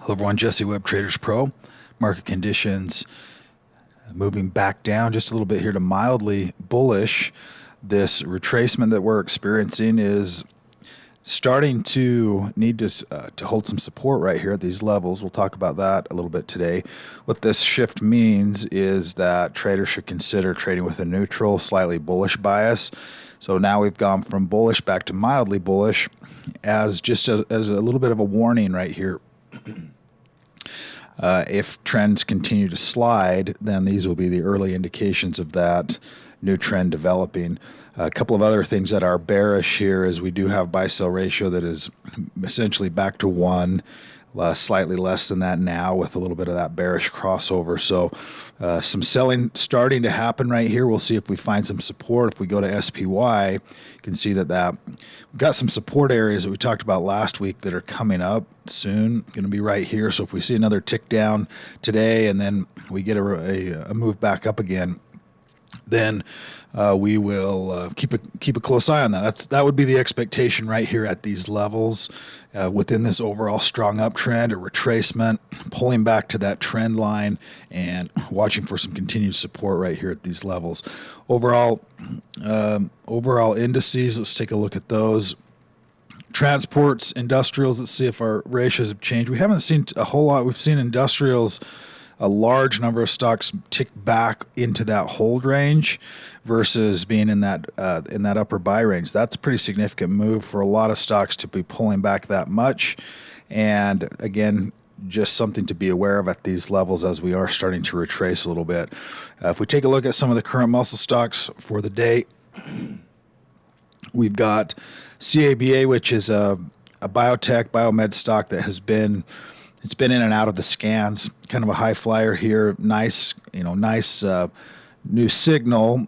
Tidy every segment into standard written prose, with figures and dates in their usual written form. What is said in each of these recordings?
Hello everyone, Jesse Webb, Traders Pro. Market conditions moving back down just a little bit here to mildly bullish. This retracement that we're experiencing is starting to need to hold some support right here at these levels. We'll talk about that a little bit today. What this shift means is that traders should consider trading with a neutral, slightly bullish bias. So now we've gone from bullish back to mildly bullish as a little bit of a warning right here. If trends continue to slide, then these will be the early indications of that new trend developing. A couple of other things that are bearish here is we do have buy-sell ratio that is essentially back to 1, slightly less than that now with a little bit of that bearish crossover. So some selling starting to happen right here. We'll see if we find some support. If we go to SPY, you can see that we've got some support areas that we talked about last week that are coming up soon, going to be right here. So if we see another tick down today and then we get a move back up again, then we will keep a close eye on that. That would be the expectation right here at these levels within this overall strong uptrend or retracement, pulling back to that trend line and watching for some continued support right here at these levels. Overall indices, let's take a look at those. Transports, industrials, let's see if our ratios have changed. We haven't seen a whole lot. We've seen industrials, a large number of stocks tick back into that hold range versus being in that upper buy range. That's a pretty significant move for a lot of stocks to be pulling back that much. And again, just something to be aware of at these levels as we are starting to retrace a little bit. If we take a look at some of the current muscle stocks for the day, we've got CABA, which is a biotech, biomed stock that has been in and out of the scans, kind of a high flyer here. Nice new signal.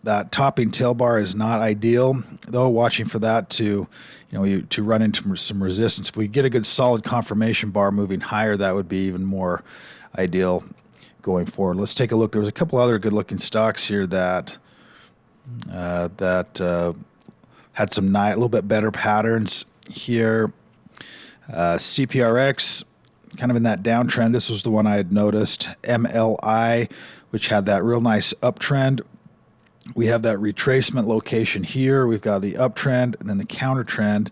That topping tail bar is not ideal, though. Watching for that to run into some resistance. If we get a good solid confirmation bar moving higher, that would be even more ideal going forward. Let's take a look. There was a couple other good-looking stocks here that had some a little bit better patterns here. CPRX, kind of in that downtrend. This was the one I had noticed. MLI, which had that real nice uptrend. We have that retracement location here. We've got the uptrend and then the counter trend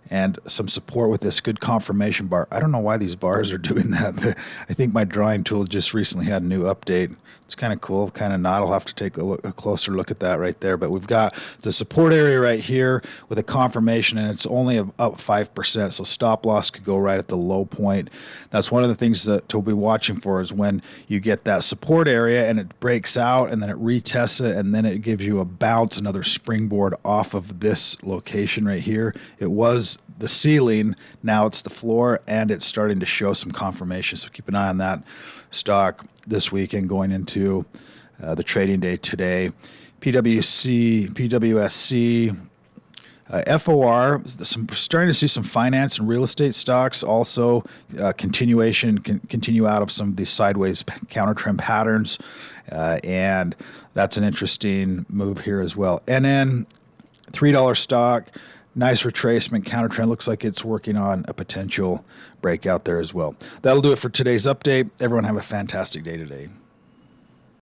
and some support with this good confirmation bar. I don't know why these bars are doing that. I think my drawing tool just recently had a new update. It's kind of cool, kind of not. I'll have to take a closer look at that right there. But we've got the support area right here with a confirmation, and it's only up 5%. So stop loss could go right at the low point. That's one of the things that to be watching for is when you get that support area and it breaks out and then it retests it and then it gives you a bounce, another springboard off of this location right here. It was the ceiling, now it's the floor, and it's starting to show some confirmation. So keep an eye on that stock this weekend going into the trading day today. PWSC, FOR, starting to see some finance and real estate stocks also continue out of some of these sideways counter trend patterns, and that's an interesting move here as well. NN, $3 stock. Nice retracement, counter trend. Looks like it's working on a potential breakout there as well. That'll do it for today's update. Everyone have a fantastic day today.